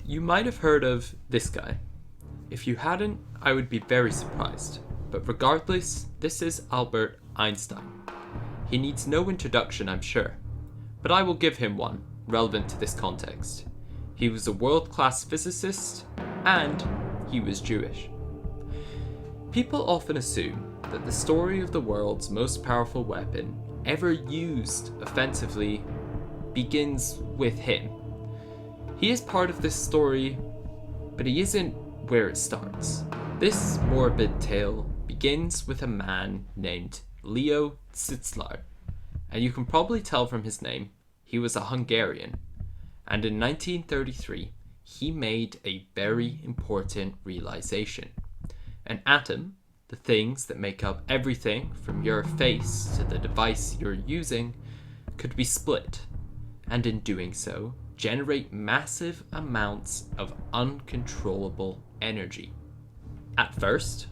You might have heard of this guy. If you hadn't, I would be very surprised. But regardless, this is Albert Einstein. He needs no introduction, I'm sure. But I will give him one, relevant to this context. He was a world-class physicist, and he was Jewish. People often assume that the story of the world's most powerful weapon ever used offensively begins with him. He is part of this story, but he isn't where it starts. This morbid tale begins with a man named Leo Szilard, and you can probably tell from his name, he was a Hungarian. And in 1933, he made a very important realization. An atom, the things that make up everything from your face to the device you're using, could be split, and in doing so, generate massive amounts of uncontrollable energy. At first,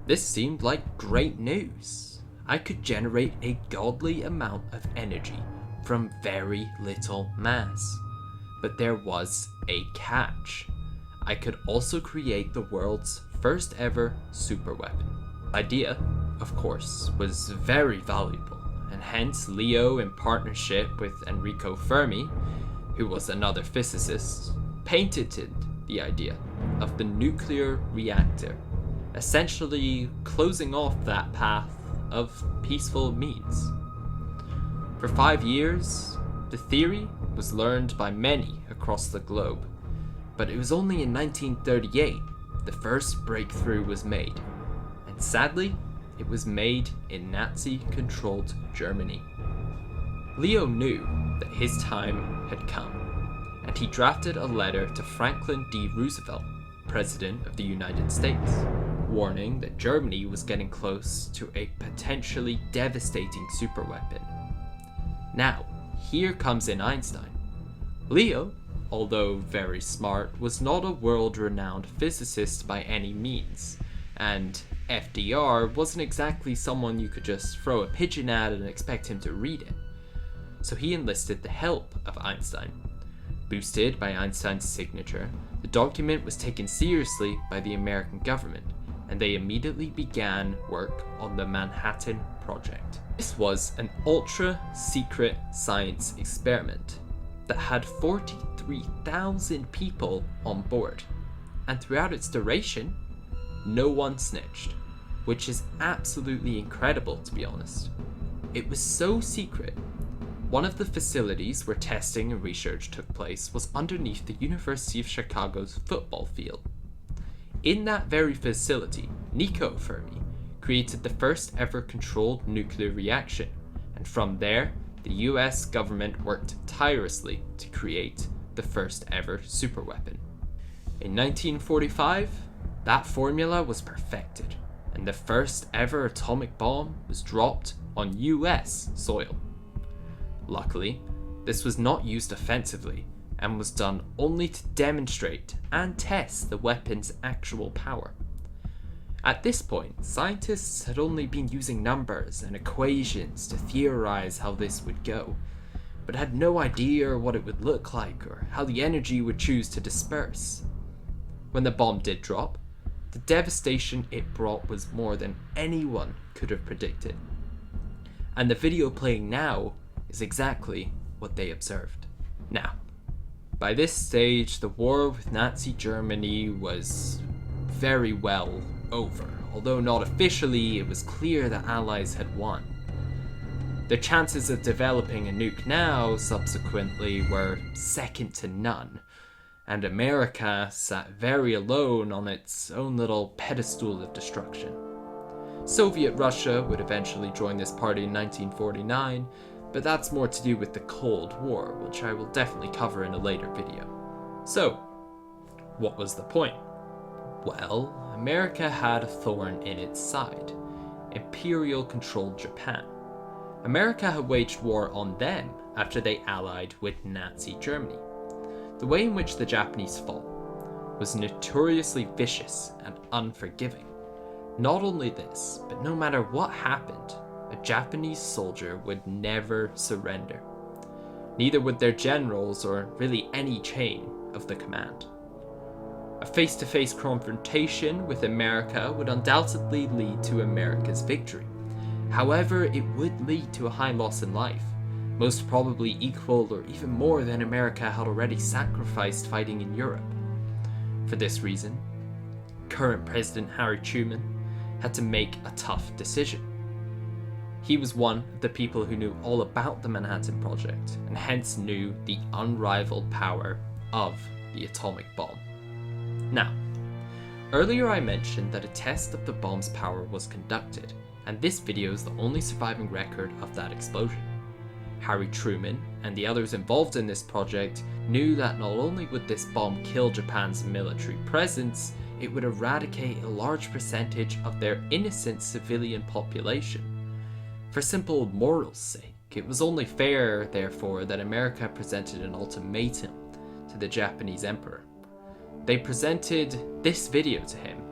this seemed like great news. I could generate a godly amount of energy from very little mass. But there was a catch. I could also create the world's first ever superweapon. The idea, of course, was very valuable, and hence Leo, in partnership with Enrico Fermi, who was another physicist, patented the idea of the nuclear reactor, essentially closing off that path of peaceful means. For 5 years, the theory was learned by many across the globe, but it was only in 1938 the first breakthrough was made, and sadly, it was made in Nazi-controlled Germany. Leo knew that his time had come, and he drafted a letter to Franklin D. Roosevelt, President of the United States, warning that Germany was getting close to a potentially devastating superweapon. Now, here comes in Einstein. Leo, although very smart, was not a world-renowned physicist by any means, and FDR wasn't exactly someone you could just throw a pigeon at and expect him to read it. So he enlisted the help of Einstein. Boosted by Einstein's signature, the document was taken seriously by the American government, and they immediately began work on the Manhattan Project. This was an ultra-secret science experiment that had 43,000 people on board, and throughout its duration, no one snitched, which is absolutely incredible, to be honest. It was so secret. One of the facilities where testing and research took place was underneath the University of Chicago's football field. In that very facility, Nico Fermi created the first ever controlled nuclear reaction, and from there, the US government worked tirelessly to create the first ever superweapon. In 1945, that formula was perfected, and the first ever atomic bomb was dropped on US soil. Luckily, this was not used offensively, and was done only to demonstrate and test the weapon's actual power. At this point, scientists had only been using numbers and equations to theorize how this would go, but had no idea what it would look like or how the energy would choose to disperse. When the bomb did drop, the devastation it brought was more than anyone could have predicted. And the video playing now is exactly what they observed. Now, by this stage, the war with Nazi Germany was very well over. Although not officially, it was clear the Allies had won. The chances of developing a nuke now, subsequently, were second to none, and America sat very alone on its own little pedestal of destruction. Soviet Russia would eventually join this party in 1949, but that's more to do with the Cold War, which I will definitely cover in a later video. So, what was the point? Well, America had a thorn in its side: Imperial-controlled Japan. America had waged war on them after they allied with Nazi Germany. The way in which the Japanese fought was notoriously vicious and unforgiving. Not only this, but no matter what happened, a Japanese soldier would never surrender. Neither would their generals or really any chain of the command. A face-to-face confrontation with America would undoubtedly lead to America's victory. However, it would lead to a high loss in life, most probably equal or even more than America had already sacrificed fighting in Europe. For this reason, current President Harry Truman had to make a tough decision. He was one of the people who knew all about the Manhattan Project and hence knew the unrivaled power of the atomic bomb. Now, earlier I mentioned that a test of the bomb's power was conducted, and this video is the only surviving record of that explosion. Harry Truman and the others involved in this project knew that not only would this bomb kill Japan's military presence, it would eradicate a large percentage of their innocent civilian population. For simple moral's sake, it was only fair, therefore, that America presented an ultimatum to the Japanese emperor. They presented this video to him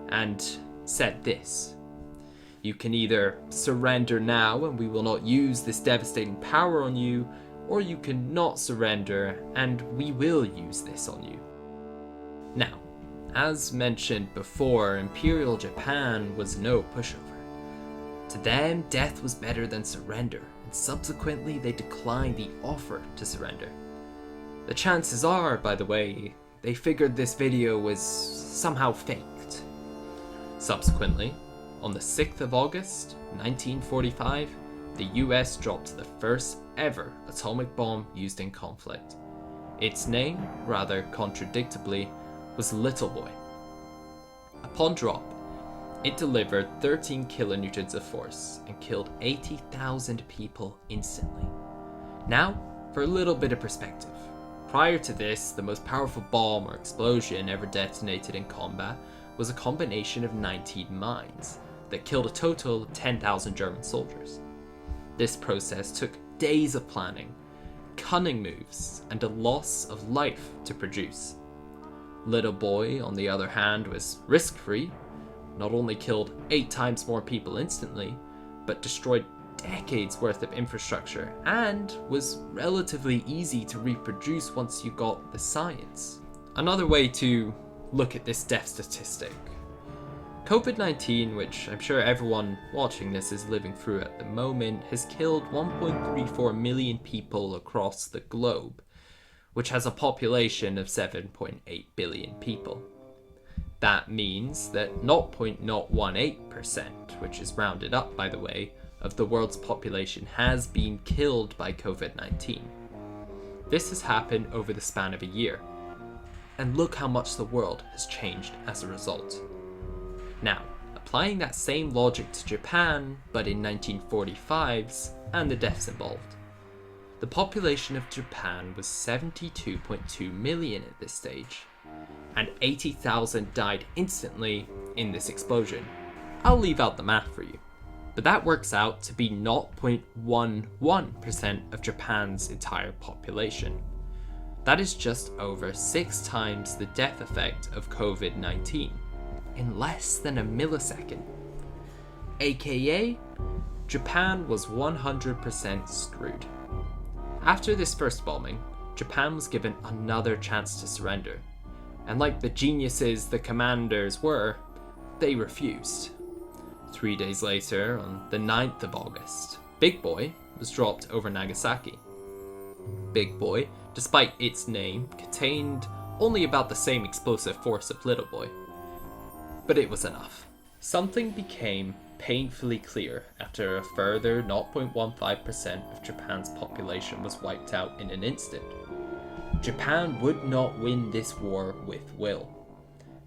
and said this: "You can either surrender now and we will not use this devastating power on you, or you can not surrender and we will use this on you." Now, as mentioned before, Imperial Japan was no pushover. To them, death was better than surrender, and subsequently they declined the offer to surrender. The chances are, by the way, they figured this video was somehow faked. Subsequently, on the 6th of August, 1945, the US dropped the first ever atomic bomb used in conflict. Its name, rather contradictably, was Little Boy. Upon drop, it delivered 13 kilonewtons of force and killed 80,000 people instantly. Now, for a little bit of perspective. Prior to this, the most powerful bomb or explosion ever detonated in combat was a combination of 19 mines that killed a total of 10,000 German soldiers. This process took days of planning, cunning moves, and a loss of life to produce. Little Boy, on the other hand, was risk-free, not only killed 8 times more people instantly, but destroyed decades worth of infrastructure, and was relatively easy to reproduce once you got the science. Another way to look at this death statistic: COVID-19, which I'm sure everyone watching this is living through at the moment, has killed 1.34 million people across the globe, which has a population of 7.8 billion people. That means that 0.018%, which is rounded up by the way, of the world's population has been killed by COVID-19. This has happened over the span of a year. And look how much the world has changed as a result. Now, applying that same logic to Japan, but in 1945's, and the deaths involved. The population of Japan was 72.2 million at this stage, and 80,000 died instantly in this explosion. I'll leave out the math for you, but that works out to be 0.11% of Japan's entire population. That is just over 6 times the death effect of COVID-19 in less than a millisecond. AKA, Japan was 100% screwed. After this first bombing, Japan was given another chance to surrender. And like the geniuses the commanders were, they refused. 3 days later, on the 9th of August, Big Boy was dropped over Nagasaki. Big Boy, despite its name, contained only about the same explosive force of Little Boy. But it was enough. Something became painfully clear after a further 0.15% of Japan's population was wiped out in an instant. Japan would not win this war with will.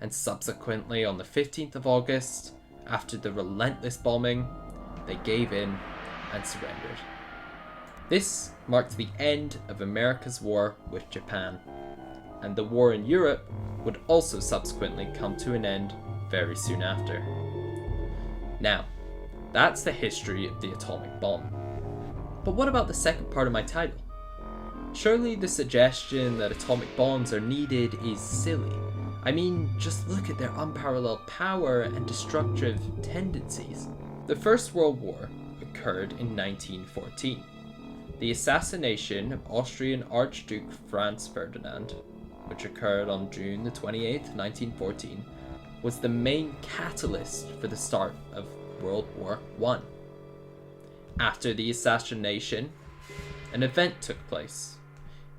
And subsequently, on the 15th of August, after the relentless bombing, they gave in and surrendered. This marked the end of America's war with Japan, and the war in Europe would also subsequently come to an end very soon after. Now, that's the history of the atomic bomb. But what about the second part of my title? Surely the suggestion that atomic bombs are needed is silly. I mean, just look at their unparalleled power and destructive tendencies. The First World War occurred in 1914. The assassination of Austrian Archduke Franz Ferdinand, which occurred on June the 28th, 1914, was the main catalyst for the start of World War I. After the assassination, an event took place.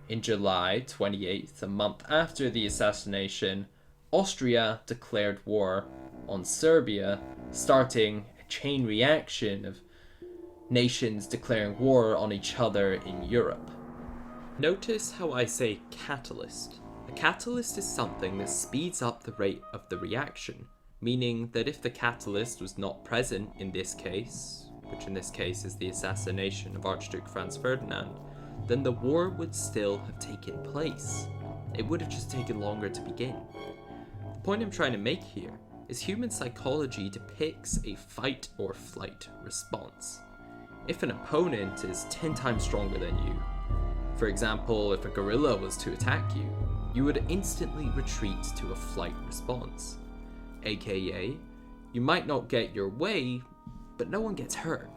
In July 28th, a month after the assassination, Austria declared war on Serbia, starting a chain reaction of nations declaring war on each other in Europe. Notice how I say catalyst. A catalyst is something that speeds up the rate of the reaction, meaning that if the catalyst was not present in this case, which in this case is the assassination of Archduke Franz Ferdinand, then the war would still have taken place. It would have just taken longer to begin. The point I'm trying to make here is human psychology depicts a fight or flight response. If an opponent is 10 times stronger than you, for example, if a gorilla was to attack you, you would instantly retreat to a flight response. AKA, you might not get your way, but no one gets hurt.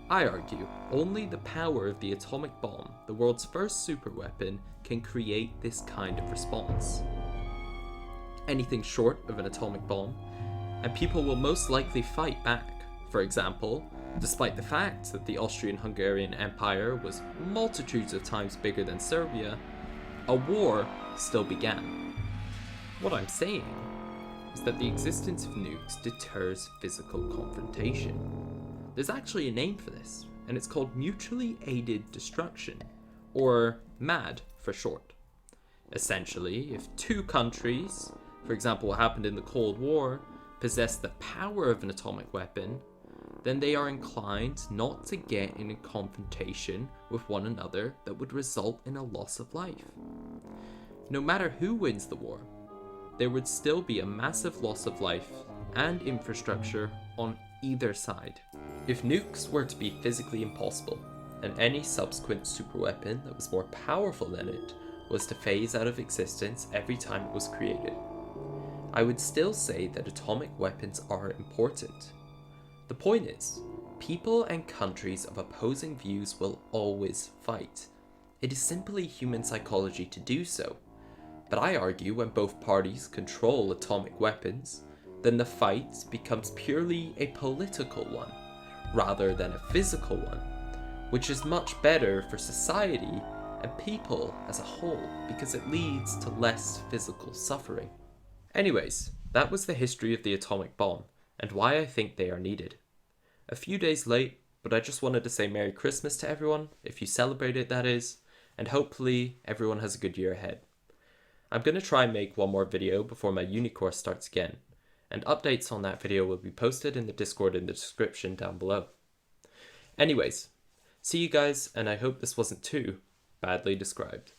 I argue, only the power of the atomic bomb, the world's first superweapon, can create this kind of response. Anything short of an atomic bomb, and people will most likely fight back. For example, despite the fact that the Austrian-Hungarian Empire was multitudes of times bigger than Serbia, a war still began. What I'm saying is that the existence of nukes deters physical confrontation. There's actually a name for this, and it's called mutually aided destruction, or MAD for short. Essentially, if two countries, for example what happened in the Cold War, possess the power of an atomic weapon, then they are inclined not to get in a confrontation with one another that would result in a loss of life. No matter who wins the war, there would still be a massive loss of life and infrastructure on either side. If nukes were to be physically impossible, and any subsequent superweapon that was more powerful than it was to phase out of existence every time it was created, I would still say that atomic weapons are important. The point is, people and countries of opposing views will always fight. It is simply human psychology to do so. But I argue when both parties control atomic weapons, then the fight becomes purely a political one, rather than a physical one, which is much better for society and people as a whole because it leads to less physical suffering. Anyways, that was the history of the atomic bomb and why I think they are needed. A few days late, but I just wanted to say Merry Christmas to everyone, if you celebrate it that is, and hopefully everyone has a good year ahead. I'm going to try and make one more video before my uni course starts again, and updates on that video will be posted in the Discord in the description down below. Anyways, see you guys, and I hope this wasn't too badly described.